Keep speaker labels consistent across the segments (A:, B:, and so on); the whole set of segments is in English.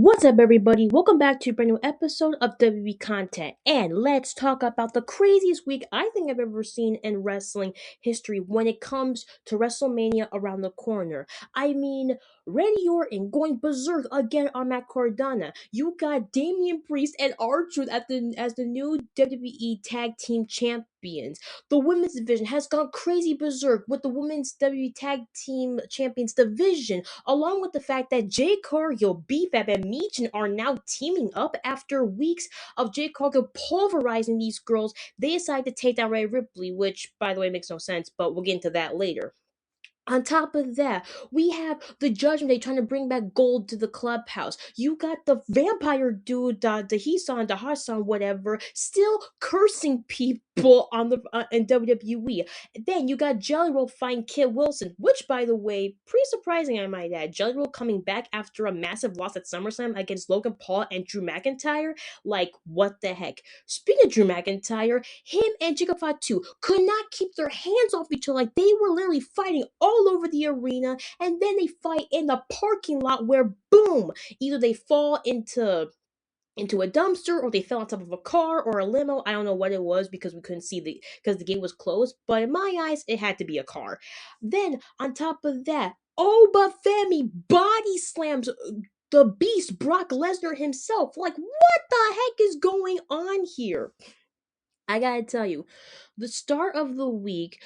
A: What's up, everybody? Welcome back to a brand new episode of WWE Content. And let's talk about the craziest week I think I've ever seen in wrestling history when it comes to WrestleMania around the corner. I mean, Randy Ortan going berserk again on Matt Cardona. You got Damian Priest and R-Truth as the new WWE Tag Team Champions. The women's division has gone crazy berserk with the women's WWE Tag Team Champions division, along with the fact that Jay Cargill, BFAB, and Meechin are now teaming up after weeks of Jay Cargill pulverizing these girls. They decide to take down Rhea Ripley, which, by the way, makes no sense, but we'll get into that later. On top of that, we have the Judgment Day trying to bring back gold to the clubhouse. You got the vampire dude, the Heesan, the Hassan, whatever, still cursing people on the in WWE. Then you got Jelly Roll fighting Kid Wilson, which, by the way, pretty surprising, I might add. Jelly Roll coming back after a massive loss at SummerSlam against Logan Paul and Drew McIntyre. Like, what the heck? Speaking of Drew McIntyre, him and Jacob Fatu could not keep their hands off each other. Like, they were literally fighting all over the arena, and then they fight in the parking lot where, boom, either they fall into a dumpster or they fell on top of a car or a limo. I don't know what it was because we couldn't see because the gate was closed, but in my eyes it had to be a car. Then on top of that, Oba Femi body slams the beast Brock Lesnar himself. Like, what the heck is going on here? I gotta tell you, the start of the week,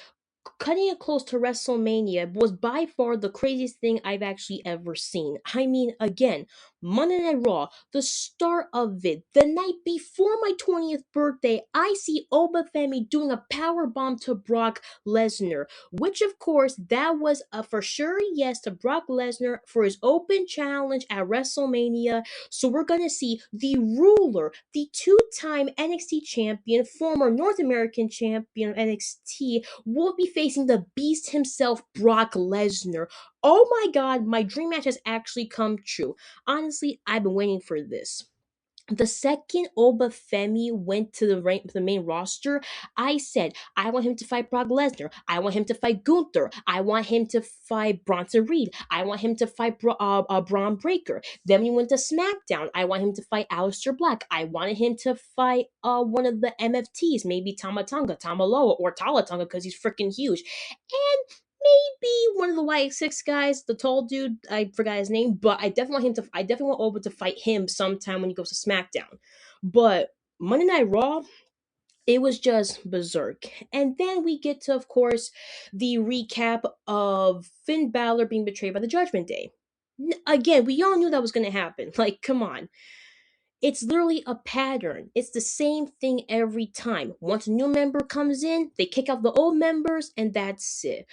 A: cutting it close to WrestleMania, was by far the craziest thing I've actually ever seen. I mean, again, Monday Night Raw, the start of it, the night before my 20th birthday, I see Oba Femi doing a power bomb to Brock Lesnar, which, of course, that was a for sure yes to Brock Lesnar for his open challenge at WrestleMania. So we're gonna see the ruler, the two-time NXT champion, former North American champion of NXT, will be facing the beast himself, Brock Lesnar. Oh my god, my dream match has actually come true. Honestly, I've been waiting for this. The second Oba Femi went to the main roster, I said, I want him to fight Brock Lesnar. I want him to fight Gunther. I want him to fight Bronson Reed. I want him to fight Braun Breaker. Then we went to SmackDown. I want him to fight Aleister Black. I wanted him to fight one of the MFTs, maybe Tamatonga, Tamaloa, or Talatonga because he's freaking huge. And maybe one of the White Six guys, the tall dude, I forgot his name, but I definitely want Oba to fight him sometime when he goes to SmackDown. But Monday Night Raw, it was just berserk. And then we get to, of course, the recap of Finn Balor being betrayed by the Judgment Day. Again, we all knew that was going to happen. Like, come on. It's literally a pattern. It's the same thing every time. Once a new member comes in, they kick out the old members, and that's it.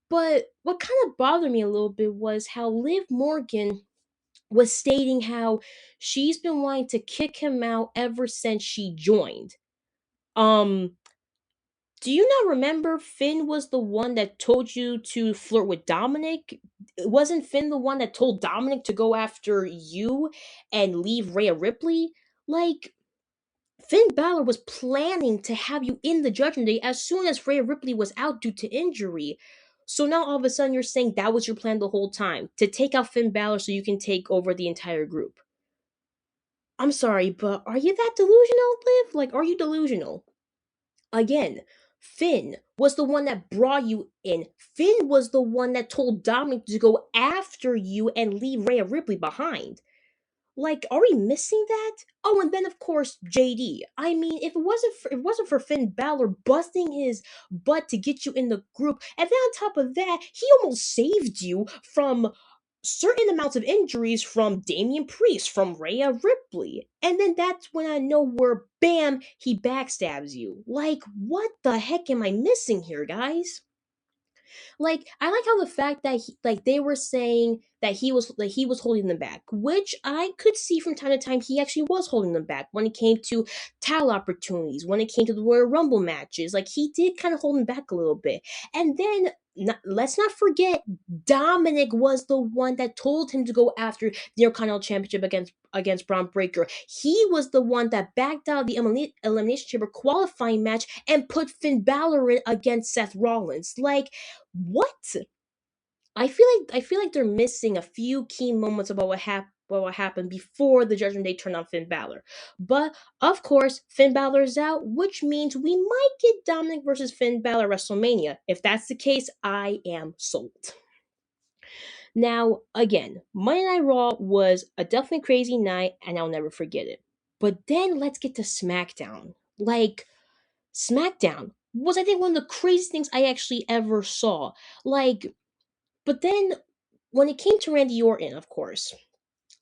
A: But what kind of bothered me a little bit was how Liv Morgan was stating how she's been wanting to kick him out ever since she joined. Um, do you not remember Finn was the one that told you to flirt with Dominic? Wasn't Finn the one that told Dominic to go after you and leave Rhea Ripley? Like, Finn Balor was planning to have you in the Judgment Day as soon as Rhea Ripley was out due to injury. So now all of a sudden you're saying that was your plan the whole time, to take out Finn Balor so you can take over the entire group. I'm sorry, but are you that delusional, Liv? Like, are you delusional? Again, Finn was the one that brought you in. Finn was the one that told Dominic to go after you and leave Rhea Ripley behind. Like, are we missing that? Oh, and then of course JD. I mean, if it wasn't for Finn Balor busting his butt to get you in the group, and then on top of that, he almost saved you from certain amounts of injuries from Damian Priest, from Rhea Ripley. And then that's when I know where bam, he backstabs you. Like, what the heck am I missing here, guys? Like, I like how the fact that they were saying that he was holding them back, which I could see from time to time he actually was holding them back when it came to title opportunities, when it came to the Royal Rumble matches. Like, he did kind of hold them back a little bit. And then let's not forget, Dominic was the one that told him to go after the Intercontinental Championship against Braun Breaker. He was the one that backed out of the Elimination Chamber qualifying match and put Finn Balor in against Seth Rollins. Like, what? I feel like they're missing a few key moments about what happened what happened before the Judgment Day turned on Finn Balor. But of course, Finn Balor's out, which means we might get Dominic versus Finn Balor WrestleMania. If that's the case, I am sold. Now, again, Monday Night Raw was a definitely crazy night, and I'll never forget it. But then let's get to SmackDown. Like, SmackDown was, I think, one of the craziest things I actually ever saw. Like, but then when it came to Randy Orton, of course,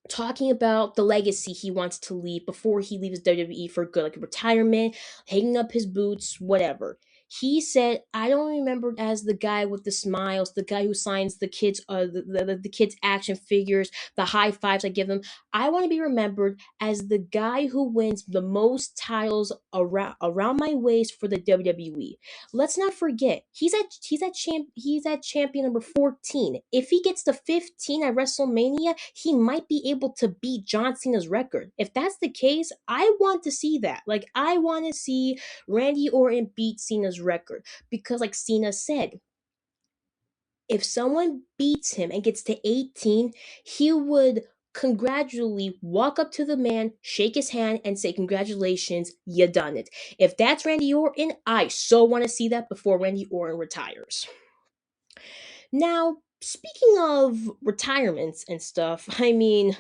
A: talking about the legacy he wants to leave before he leaves WWE for good, like retirement, hanging up his boots, whatever. He said, "I don't remember as the guy with the smiles, the guy who signs the kids, the kids' action figures, the high fives I give them. I want to be remembered as the guy who wins the most titles around my waist for the WWE. Let's not forget, he's at champion number 14. If he gets to 15 at WrestleMania, he might be able to beat John Cena's record. If that's the case, I want to see that. Like, I want to see Randy Orton beat Cena's record because, like Cena said, if someone beats him and gets to 18, he would congratulate, walk up to the man, shake his hand, and say, "Congratulations, you done it." If that's Randy Orton, I so want to see that before Randy Orton retires. Now, speaking of retirements and stuff, I mean,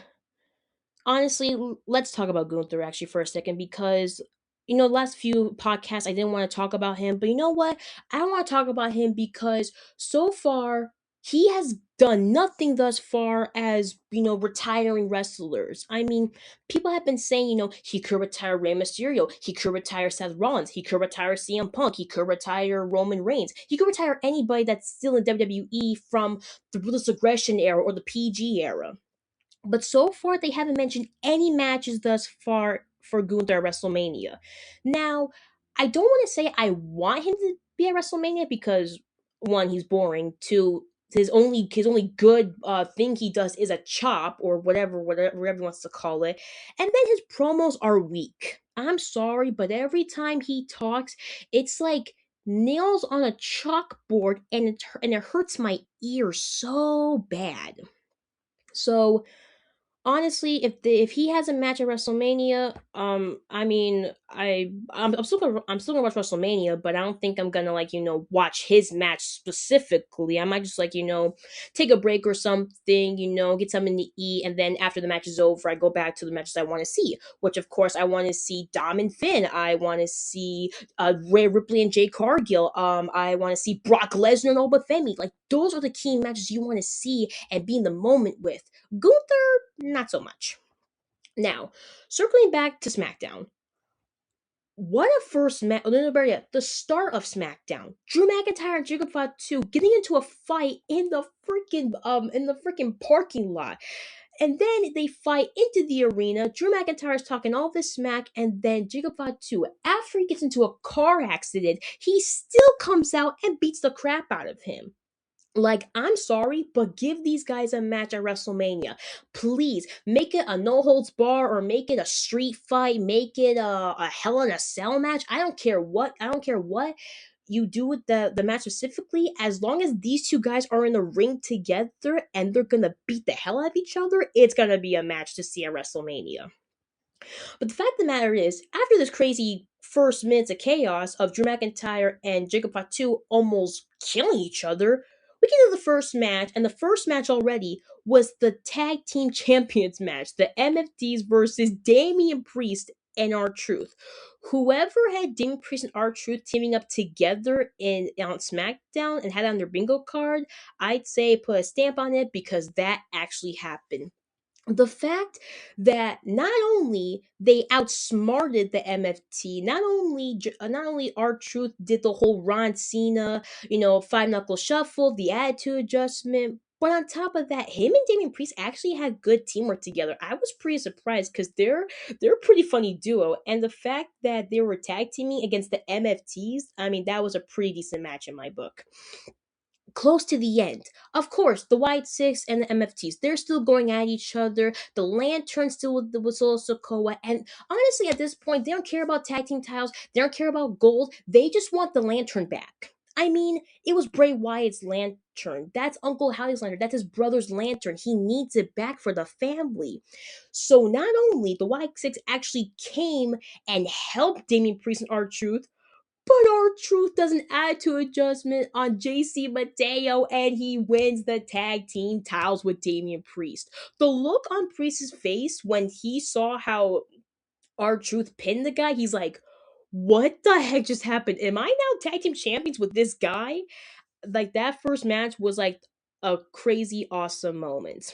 A: honestly, let's talk about Gunther actually for a second because the last few podcasts I didn't want to talk about him, but you know what? I want to talk about him because so far he has done nothing thus far as retiring wrestlers. I mean, people have been saying he could retire Rey Mysterio, he could retire Seth Rollins, he could retire CM Punk, he could retire Roman Reigns, he could retire anybody that's still in WWE from the Ruthless Aggression era or the PG era. But so far, they haven't mentioned any matches thus far for Gunther at WrestleMania. Now, I don't want to say I want him to be at WrestleMania because one, he's boring. Two, his only good thing he does is a chop or whatever he wants to call it, and then his promos are weak. I'm sorry, but every time he talks, it's like nails on a chalkboard, and it hurts my ears so bad. So honestly, if he has a match at WrestleMania, I mean, I'm still gonna watch WrestleMania, but I don't think I'm gonna watch his match specifically. I might just take a break or something, get something to eat, and then after the match is over, I go back to the matches I want to see. Which of course I want to see Dom and Finn. I want to see Rhea Ripley and Jay Cargill. I want to see Brock Lesnar and Oba Femi. Like, those are the key matches you want to see and be in the moment with. Gunther, not so much. Now, circling back to SmackDown, what a first match! No, better yet, the start of SmackDown. Drew McIntyre and Jacob Fatu getting into a fight in the freaking parking lot. And then they fight into the arena. Drew McIntyre is talking all this smack, and then Jacob Fatu, after he gets into a car accident, he still comes out and beats the crap out of him. Like, I'm sorry, but give these guys a match at WrestleMania. Please, make it a no holds bar or make it a street fight, make it a Hell in a Cell match. I don't care what. I don't care what you do with the match specifically, as long as these two guys are in the ring together and they're gonna beat the hell out of each other, it's gonna be a match to see at WrestleMania. But the fact of the matter is, after this crazy first minutes of chaos of Drew McIntyre and Jacob Fatu almost killing each other, we get to the first match, and the first match already was the Tag Team Champions match, the MFDs versus Damian Priest and R-Truth. Whoever had Damian Priest and R-Truth teaming up together on SmackDown and had it on their bingo card, I'd say put a stamp on it because that actually happened. The fact that not only they outsmarted the MFT, not only our truth did the whole Ron Cena, five knuckle shuffle, the attitude adjustment, but on top of that, him and Damian Priest actually had good teamwork together. I was pretty surprised because they're a pretty funny duo, and the fact that they were tag teaming against the MFTs, I mean, that was a pretty decent match in my book. Close to the end. Of course, the White Six and the MFTs, they're still going at each other. The Lantern still with Solo Sokoa. And honestly, at this point, they don't care about tag team titles. They don't care about gold. They just want the Lantern back. I mean, it was Bray Wyatt's Lantern lantern. That's Uncle Howdy's lantern. That's his brother's lantern. He needs it back for the family. So not only the Y6 actually came and helped Damian Priest and R-Truth, but R-Truth does an attitude adjustment on JC Mateo and he wins the tag team titles with Damian Priest. The look on Priest's face when he saw how R-Truth pinned the guy, he's like, what the heck just happened? Am I now tag team champions with this guy? Like, that first match was like a crazy awesome moment.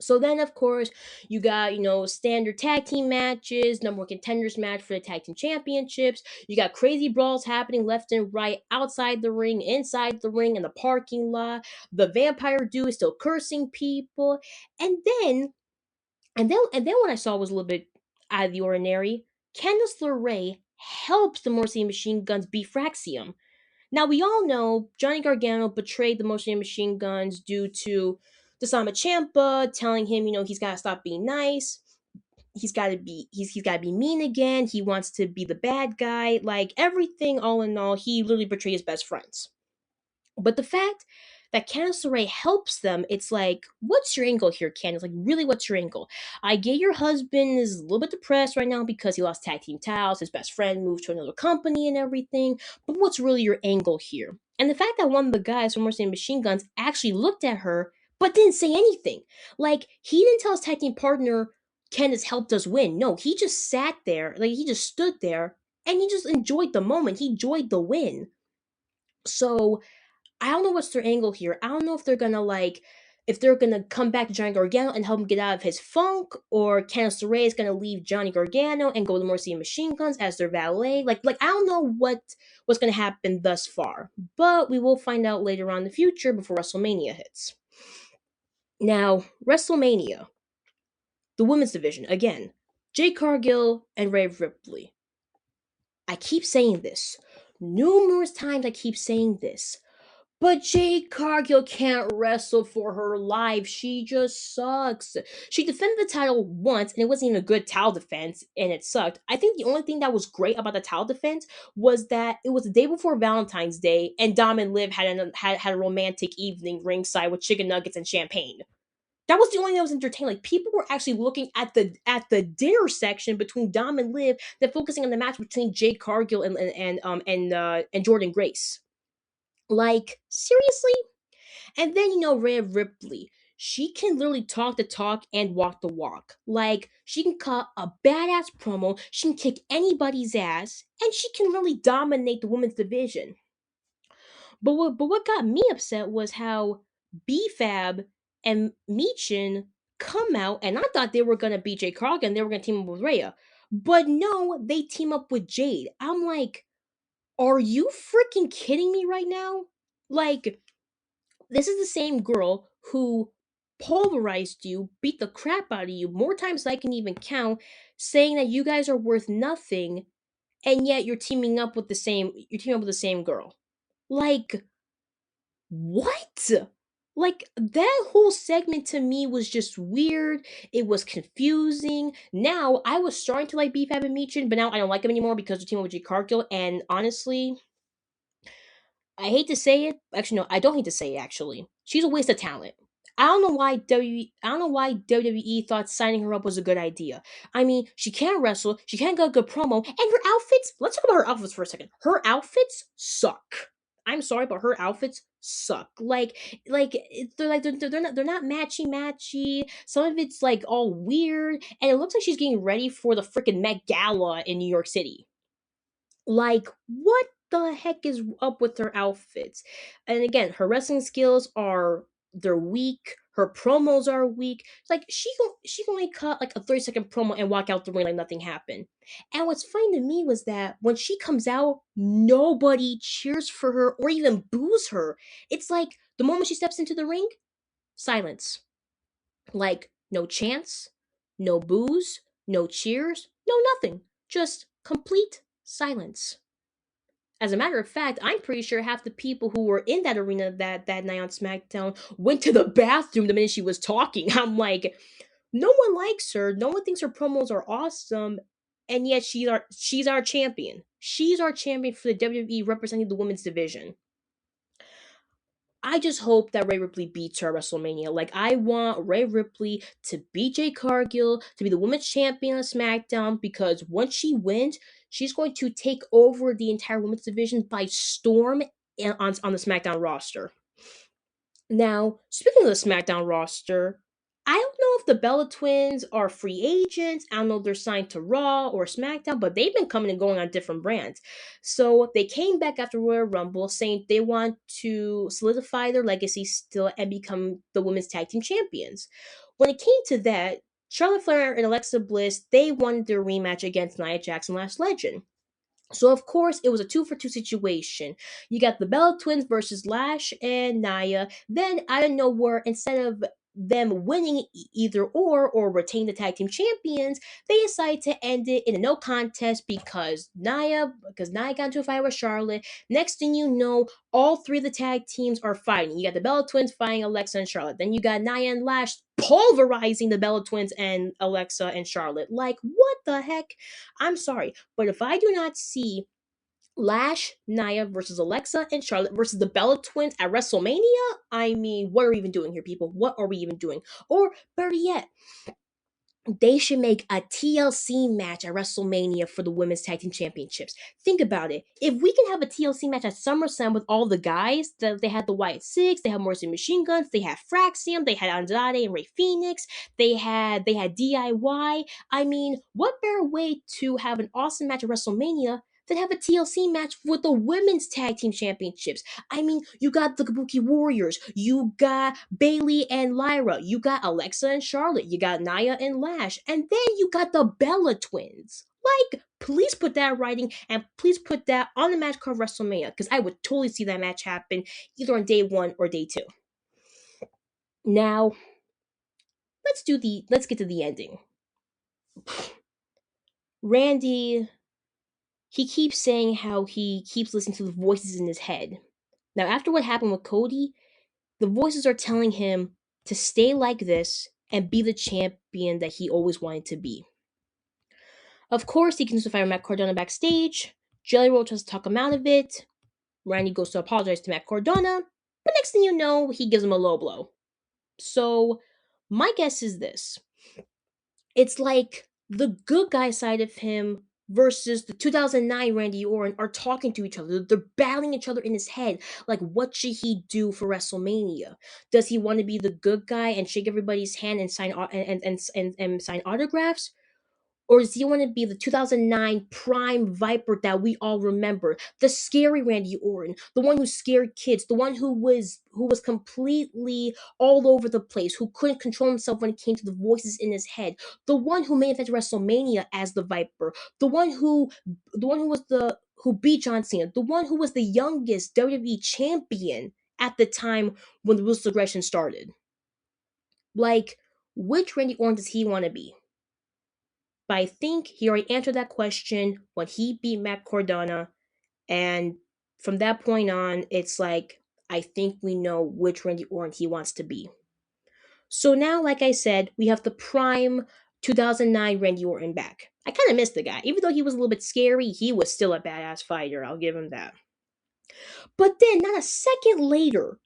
A: So then, of course, you got, standard tag team matches, number one contenders match for the tag team championships. You got crazy brawls happening left and right, outside the ring, inside the ring, in the parking lot. The vampire dude is still cursing people. And then, and then what I saw was a little bit out of the ordinary. Candice LeRae helps the Morrissey Machine Guns beat Fraxium. Now, we all know Johnny Gargano betrayed the Motion Machine Guns due to Dasama Champa telling him, he's got to stop being nice. He's got to be mean again. He wants to be the bad guy. Like, everything, all in all, he literally betrayed his best friends. But the fact that Candice LeRae helps them, it's like, what's your angle here, Candice? Like, really, what's your angle? I get your husband is a little bit depressed right now because he lost tag team titles, his best friend moved to another company and everything, but what's really your angle here? And the fact that one of the guys from Mercy Machine Guns actually looked at her, but didn't say anything. Like, he didn't tell his tag team partner, Candice helped us win. No, he just sat there, like, he just stood there, and he just enjoyed the moment. He enjoyed the win. So, I don't know what's their angle here. I don't know if they're gonna come back to Johnny Gargano and help him get out of his funk, or Candice LeRae is gonna leave Johnny Gargano and go to Mercy Machine Guns as their valet. Like I don't know what's gonna happen thus far, but we will find out later on in the future before WrestleMania hits. Now, WrestleMania, the women's division again, Jade Cargill and Rhea Ripley. I keep saying this numerous times. I keep saying this. But Jade Cargill can't wrestle for her life. She just sucks. She defended the title once, and it wasn't even a good title defense, and it sucked. I think the only thing that was great about the title defense was that it was the day before Valentine's Day, and Dom and Liv had a romantic evening ringside with chicken nuggets and champagne. That was the only thing that was entertaining. Like, people were actually looking at the dinner section between Dom and Liv, than focusing on the match between Jade Cargill and Jordan Grace. Like, seriously? And then, Rhea Ripley. She can literally talk the talk and walk the walk. Like, she can cut a badass promo, she can kick anybody's ass, and she can really dominate the women's division. But what got me upset was how BFAB and Michin come out, and I thought they were gonna beat Jade Cargill and they were gonna team up with Rhea. But no, they team up with Jade. I'm like, are you freaking kidding me right now? Like, this is the same girl who pulverized you, beat the crap out of you more times than I can even count, saying that you guys are worth nothing, and yet you're teaming up with the same girl. Like, what? Like, that whole segment to me was just weird. It was confusing. Now, I was starting to like BFAB and Michin, but now I don't like them anymore because they're teaming up with Jade Cargill, and honestly, I hate to say it. Actually, no, I don't hate to say it. Actually, she's a waste of talent. I don't know why WWE thought signing her up was a good idea. I mean, she can't wrestle, she can't get a good promo, and her outfits. Let's talk about her outfits for a second. Her outfits suck. I'm sorry, but her outfits suck. They're not matchy matchy. Some of it's like all weird, and it looks like she's getting ready for the freaking Met Gala in New York City. Like, what the heck is up with her outfits? And again, her wrestling skills they're weak. Her promos are weak. Like, she can only cut like a 30-second promo and walk out the ring like nothing happened. And what's funny to me was that when she comes out, nobody cheers for her or even boos her. It's like the moment she steps into the ring, silence. Like, no chants, no boos, no cheers, no nothing. Just complete silence. As a matter of fact, I'm pretty sure half the people who were in that arena that night on SmackDown went to the bathroom the minute she was talking. I'm like, no one likes her. No one thinks her promos are awesome, and yet she's our champion. She's our champion for the WWE representing the women's division. I just hope that Rhea Ripley beats her at WrestleMania. Like, I want Rhea Ripley to beat Jade Cargill, to be the women's champion on SmackDown, because once she wins, she's going to take over the entire women's division by storm on the SmackDown roster. Now, speaking of the SmackDown roster, I don't know if the Bella Twins are free agents. I don't know if they're signed to Raw or SmackDown, but they've been coming and going on different brands. So they came back after Royal Rumble saying they want to solidify their legacy still and become the women's tag team champions. When it came to that, Charlotte Flair and Alexa Bliss, they wanted their rematch against Nia Jax and Last Legend. So of course it was a 2-for-2 situation. You got the Bella Twins versus Lash and Nia. Then out of nowhere, instead of them winning either or retain the tag team champions, they decided to end it in a no contest because Nia got into a fight with Charlotte. Next thing you know, all three of the tag teams are fighting. You got the Bella Twins fighting Alexa and Charlotte. Then you got Nia and Lash pulverizing the Bella Twins and Alexa and Charlotte. Like, what the heck? I'm sorry, but if I do not see Lash, Nia versus Alexa, and Charlotte versus the Bella Twins at WrestleMania, I mean, what are we even doing here, people? What are we even doing? Or better yet, they should make a TLC match at WrestleMania for the Women's Tag Team Championships. Think about it. If we can have a TLC match at SummerSlam with all the guys, they had the Wyatt Six, they had Morrison Machine Guns, they had Fraxium, they had Andrade and Ray Phoenix, they had DIY. I mean, what better way to have an awesome match at WrestleMania than have a TLC match with the Women's Tag Team Championships? I mean, you got the Kabuki Warriors, you got Bailey and Lyra, you got Alexa and Charlotte, you got Nia and Lash, and then you got the Bella Twins. Like, please put that in writing and please put that on the match card of WrestleMania, because I would totally see that match happen either on day one or day two. Now, let's get to the ending. Randy, he keeps saying how he keeps listening to the voices in his head. Now, after what happened with Cody, the voices are telling him to stay like this and be the champion that he always wanted to be. Of course, he continues to fight Matt Cardona backstage. Jelly Roll tries to talk him out of it. Randy goes to apologize to Matt Cardona, but next thing you know, he gives him a low blow. So, my guess is this. It's like the good guy side of him versus the 2009 Randy Orton are talking to each other. They're battling each other in his head. Like, what should he do for WrestleMania? Does he want to be the good guy and shake everybody's hand and and sign autographs? Or does he want to be the 2009 prime Viper that we all remember? The scary Randy Orton, the one who scared kids, the one who was completely all over the place, who couldn't control himself when it came to the voices in his head, the one who made it to WrestleMania as the Viper, the one who beat John Cena, the one who was the youngest WWE champion at the time when the Ruthless Aggression started. Like, which Randy Orton does he want to be? But I think he already answered that question when he beat Matt Cardona. And from that point on, it's like, I think we know which Randy Orton he wants to be. So now, like I said, we have the prime 2009 Randy Orton back. I kind of missed the guy. Even though he was a little bit scary, he was still a badass fighter. I'll give him that. But then, not a second later,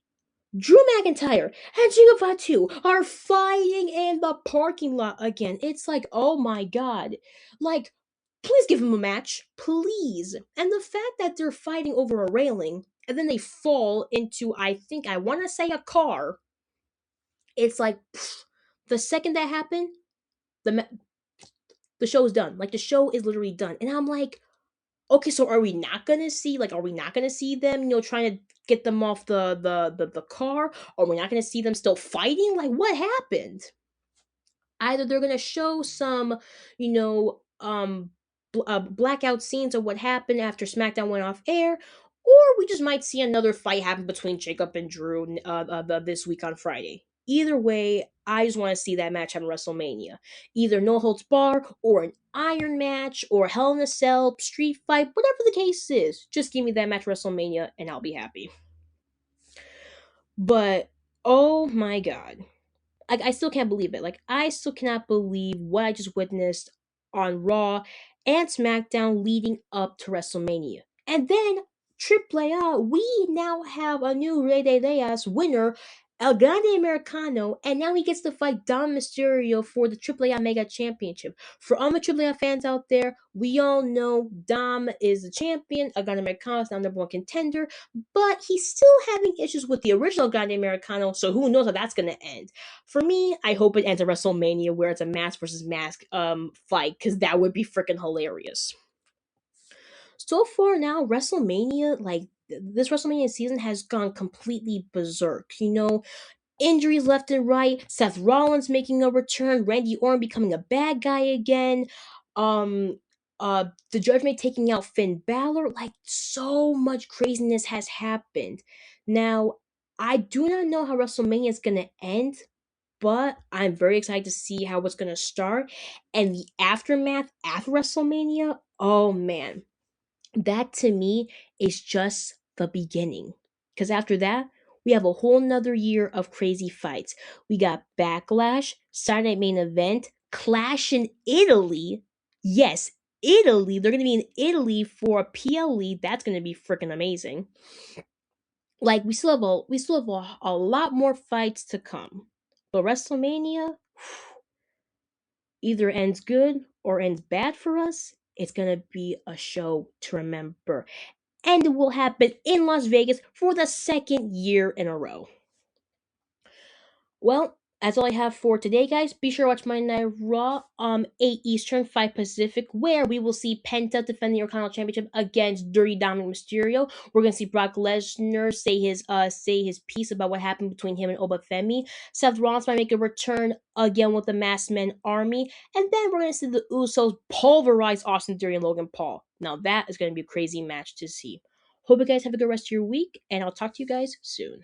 A: Drew McIntyre and Giga Fatu are fighting in the parking lot again. It's like, oh my god. Like, please give him a match. Please. And the fact that they're fighting over a railing and then they fall into, I want to say a car. It's like, the second that happened, the show is done. Like, the show is literally done. And I'm like, okay, so are we not gonna see them, trying to get them off the car? Are we not gonna see them still fighting? Like, what happened? Either they're gonna show some, you know, blackout scenes of what happened after SmackDown went off air, or we just might see another fight happen between Jacob and Drew this week on Friday. Either way, I just want to see that match happen at WrestleMania. Either no holds bar, or an iron match, or Hell in a Cell, street fight, whatever the case is. Just give me that match at WrestleMania, and I'll be happy. But oh my god, I still can't believe it. Like, I still cannot believe what I just witnessed on Raw and SmackDown leading up to WrestleMania. And then AAA, we now have a new Rey de Reyes winner, El Grande Americano, and now he gets to fight Dom Mysterio for the AAA Mega Championship. For all the AAA fans out there, we all know Dom is the champion, El Grande Americano is now number one contender, but he's still having issues with the original Grande Americano, so who knows how that's going to end. For me, I hope it ends at WrestleMania where it's a mask versus mask fight, because that would be freaking hilarious. So far now, WrestleMania, like this WrestleMania season has gone completely berserk. Injuries left and right, Seth Rollins making a return, Randy Orton becoming a bad guy again, um the Judgment taking out Finn Balor. Like, so much craziness has happened. Now, I do not know how WrestleMania is gonna end, but I'm very excited to see how it's gonna start. And the aftermath after WrestleMania, oh man, that to me is just the beginning. Because after that, we have a whole nother year of crazy fights. We got Backlash, Saturday Night Main Event, Clash in Italy. Yes, Italy. They're going to be in Italy for a PLE. That's going to be freaking amazing. Like, we still have a lot more fights to come. But WrestleMania either ends good or ends bad for us. It's going to be a show to remember, and it will happen in Las Vegas for the second year in a row. Well, that's all I have for today, guys. Be sure to watch Monday Night Raw, 8 Eastern, 5 Pacific, where we will see Penta defend the Intercontinental Championship against Dirty Dominic Mysterio. We're gonna see Brock Lesnar say his piece about what happened between him and Obafemi. Seth Rollins might make a return again with the Masked Men Army, and then we're gonna see the Usos pulverize Austin Theory and Logan Paul. Now that is gonna be a crazy match to see. Hope you guys have a good rest of your week, and I'll talk to you guys soon.